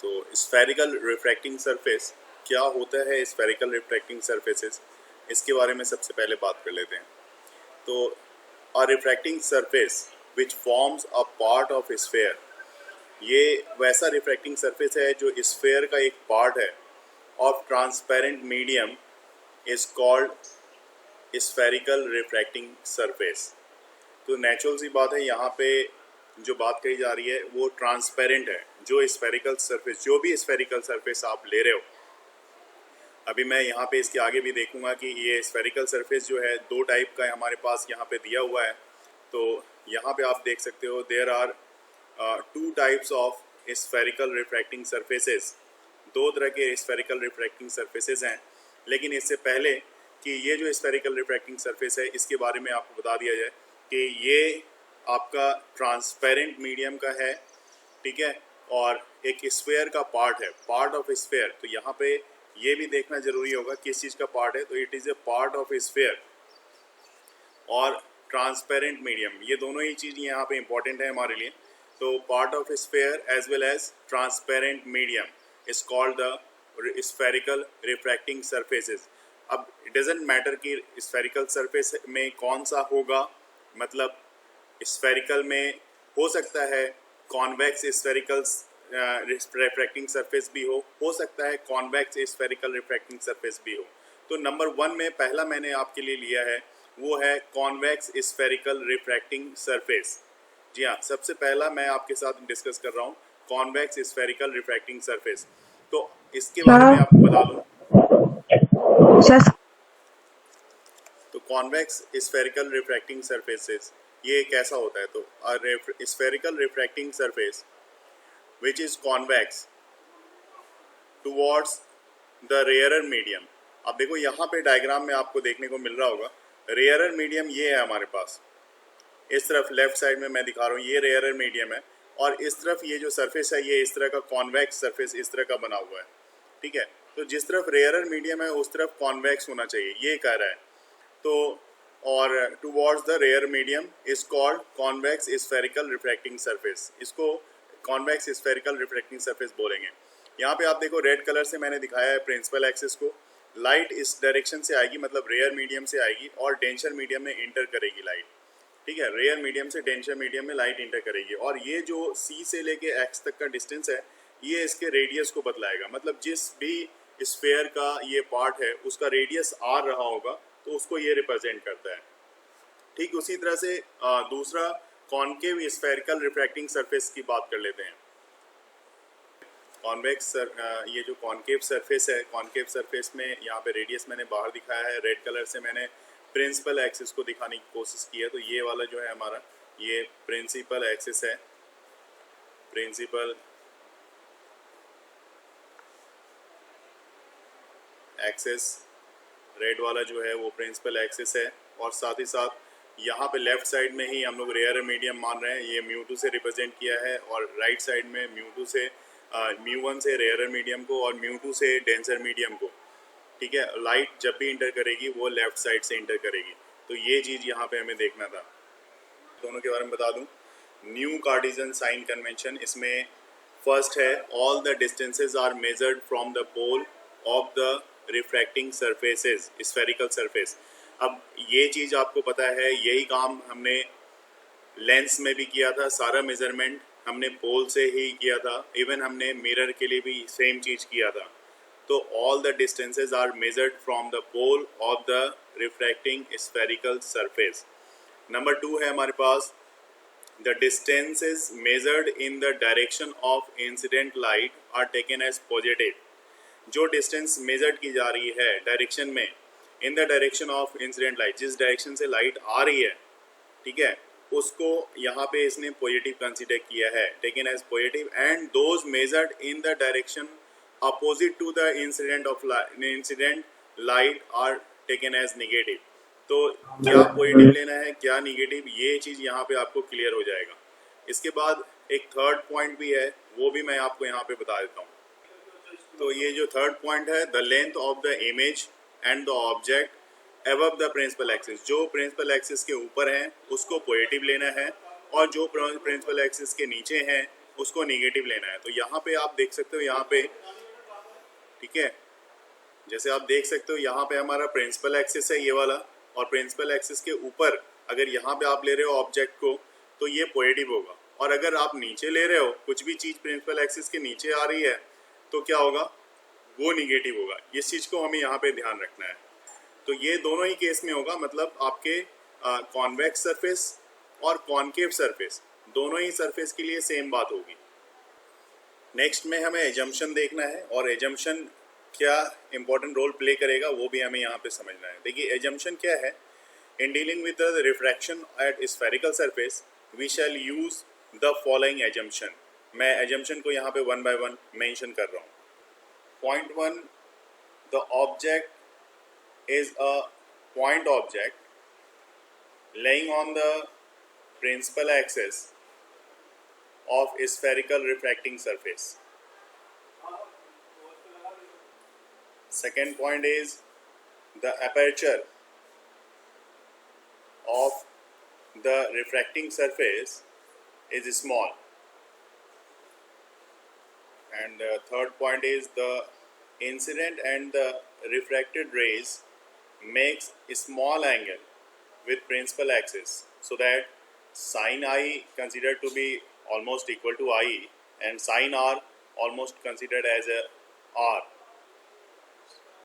तो spherical refracting surface क्या होता है? स्फेरिकल रिफ्रैक्टिंग सरफेसेस, इसके बारे में सबसे पहले बात कर लेते हैं। तो a refracting surface which forms a part of sphere, ये वैसा रिफ्रैक्टिंग सरफेस है जो स्फेयर का एक पार्ट है of transparent medium is called spherical refracting surface. तो नेचुरल सी बात है, यहाँ पे जो बात कही जा रही है वो ट्रांसपेरेंट है। जो स्फेरिकल सरफेस, जो भी स्फेरिकल सरफेस आप ले रहे हो, अभी मैं यहाँ पे इसके आगे भी देखूंगा कि ये स्फेरिकल सरफेस जो है दो टाइप का है हमारे पास यहाँ पे दिया हुआ है। तो यहाँ पे आप देख सकते हो there are two types of spherical refracting surfaces. दो तरह के स्फेरिकल रिफ्रैक्टिंग सरफेसेस हैं। लेकिन इससे पहले कि ये जो स्फेरिकल रिफ्रैक्टिंग सरफेस है इसके बारे में आपको बता दिया जाए कि ये आपका ट्रांसपेरेंट मीडियम का है, ठीक है, और एक स्फेयर का पार्ट है, पार्ट ऑफ स्फेयर। तो यहाँ पे ये भी देखना जरूरी होगा किस चीज़ का पार्ट है। तो it is a part of sphere और ट्रांसपेरेंट मीडियम, ये दोनों ही चीज़ यहाँ पे इंपॉर्टेंट है हमारे लिए। तो part of sphere as well as transparent medium is called the spherical refracting surfaces. अब इट डजेंट मैटर कि स्फेरिकल सरफेस में कौन सा होगा, मतलब स्फेरिकल में हो सकता है कॉन्वेक्स स्फेरिकल रिफ्रैक्टिंग सरफेस भी हो सकता है कॉन्वेक्स स्फेरिकल रिफ्रैक्टिंग सरफेस भी हो। तो नंबर 1 में पहला मैंने आपके लिए लिया है वो है कॉन्वेक्स स्फेरिकल रिफ्रैक्टिंग सरफेस। जी हाँ, सबसे पहला मैं आपके साथ डिस्कस कर रहा हूँ कॉन्वेक्स स्फेरिकल रिफ्रैक्टिंग सरफेस। तो इसके बारे में आपको बता दूँ, तो कॉन्वेक्स स्फेरिकल रिफ्रैक्टिंग सरफेसेस ये कैसा होता है? तो spherical refracting surface which is convex towards the rarer medium। अब देखो यहाँ पे डायग्राम में आपको देखने को मिल रहा होगा रेयरर मीडियम ये है हमारे पास। इस तरफ लेफ्ट साइड में मैं दिखा रहा हूँ ये रेयरर मीडियम है, और इस तरफ ये जो सरफेस है ये इस तरह का कॉन्वेक्स सरफेस इस तरह का बना हुआ है, ठीक है। तो जिस तरफ रेयरर मीडियम है उस तरफ कॉन्वेक्स होना चाहिए, ये कह रहा है। तो और towards the rare medium is called convex spherical refracting surface, इसको कॉन्वेक्स स्फेरिकल रिफ्रैक्टिंग सरफेस बोलेंगे। यहाँ पे आप देखो रेड कलर से मैंने दिखाया है प्रिंसिपल एक्सिस को। लाइट इस डायरेक्शन से आएगी, मतलब रेयर मीडियम से आएगी और डेंसर मीडियम में इंटर करेगी लाइट, ठीक है। रेयर मीडियम से डेंसर मीडियम में लाइट इंटर करेगी, और ये जो सी से लेके एक्स तक का डिस्टेंस है ये इसके रेडियस को बतलाएगा। मतलब जिस भी स्फेयर का ये पार्ट है उसका रेडियस आर रहा होगा तो उसको ये रिप्रेजेंट करता है। ठीक उसी तरह से दूसरा कॉन्केव स्फेरिकल रिफ्रैक्टिंग सरफेस की बात कर लेते हैं। कॉन्वेक्स ये जो कॉन्केव सरफेस है, कॉन्केव सरफेस में यहाँ पे रेडियस मैंने बाहर दिखाया है, रेड कलर से मैंने प्रिंसिपल एक्सिस को दिखाने की कोशिश की है। तो ये वाला जो है हमारा ये प्रिंसिपल एक्सिस है, प्रिंसिपल एक्सिस रेड वाला जो है वो प्रिंसिपल एक्सिस है। और साथ ही साथ यहाँ पे लेफ्ट साइड में ही हम लोग रेयर मीडियम मान रहे हैं, ये μ2 से रिप्रेजेंट किया है, और राइट साइड में μ2 से μ1 से रेयर मीडियम को और μ2 से डेंसर मीडियम को, ठीक है। लाइट जब भी इंटर करेगी वो लेफ्ट साइड से इंटर करेगी। तो ये चीज़ यहाँ पे हमें देखना था। दोनों के बारे में बता दूँ, न्यू कार्टेशियन साइन कन्वेंशन, इसमें फर्स्ट है all the distances are measured from the pole of the refracting surfaces spherical surface. अब ये चीज़ आपको पता है, यही काम हमने लेंस में भी किया था, सारा मेजरमेंट हमने पोल से ही किया था, इवन हमने मिरर के लिए भी सेम चीज़ किया था। तो all the distances are measured from the pole of the refracting spherical surface. Number 2 है हमारे पास the distances measured in the direction of incident light are taken as positive. जो डिस्टेंस मेजर्ड की जा रही है डायरेक्शन में, in the direction of incident light, जिस डायरेक्शन से लाइट आ रही है, ठीक है, उसको यहाँ पे इसने पॉजिटिव कंसीडर किया है, taken as positive. And those measured in the direction opposite to the incident light are taken as negative. तो क्या पॉजिटिव लेना है क्या निगेटिव, ये चीज़ यहाँ पे आपको क्लियर हो जाएगा। इसके बाद एक थर्ड पॉइंट भी है, वो भी मैं आपको यहाँ पे बता देता हूँ। तो ये जो थर्ड पॉइंट है, the length of the image and the object above the principal axis, जो प्रिंसिपल एक्सिस के ऊपर है उसको पॉजिटिव लेना है, और जो प्रिंसिपल एक्सिस के नीचे हैं उसको नेगेटिव लेना है। तो यहाँ पे आप देख सकते हो, यहाँ पे ठीक है, जैसे आप देख सकते हो यहाँ पे हमारा प्रिंसिपल एक्सिस है ये वाला, और प्रिंसिपल एक्सिस के ऊपर अगर यहाँ पे आप ले रहे हो ऑब्जेक्ट को तो ये पॉजिटिव होगा, और अगर आप नीचे ले रहे हो कुछ भी चीज़ प्रिंसिपल एक्सिस के नीचे आ रही है तो क्या होगा, वो निगेटिव होगा। इस चीज़ को हमें यहाँ पे ध्यान रखना है। तो ये दोनों ही केस में होगा, मतलब आपके कॉन्वेक्स सरफेस और कॉनकेव सरफेस दोनों ही सरफेस के लिए सेम बात होगी। नेक्स्ट में हमें एजम्पशन देखना है, और एजम्पशन क्या इंपॉर्टेंट रोल प्ले करेगा वो भी हमें यहाँ पे समझना है। देखिए एजम्पशन क्या है, in dealing with the refraction at spherical surface we shall use the following assumption. मैं एजम्पशन को यहाँ पे वन बाय वन मेंशन कर रहा हूँ। Point one, the object is a point object laying on the principal axis of a spherical refracting surface. Second point is the aperture of the refracting surface is small. And the third point is the incident and the refracted rays makes a small angle with principal axis, so that sin I considered to be almost equal to I and sin R almost considered as a R.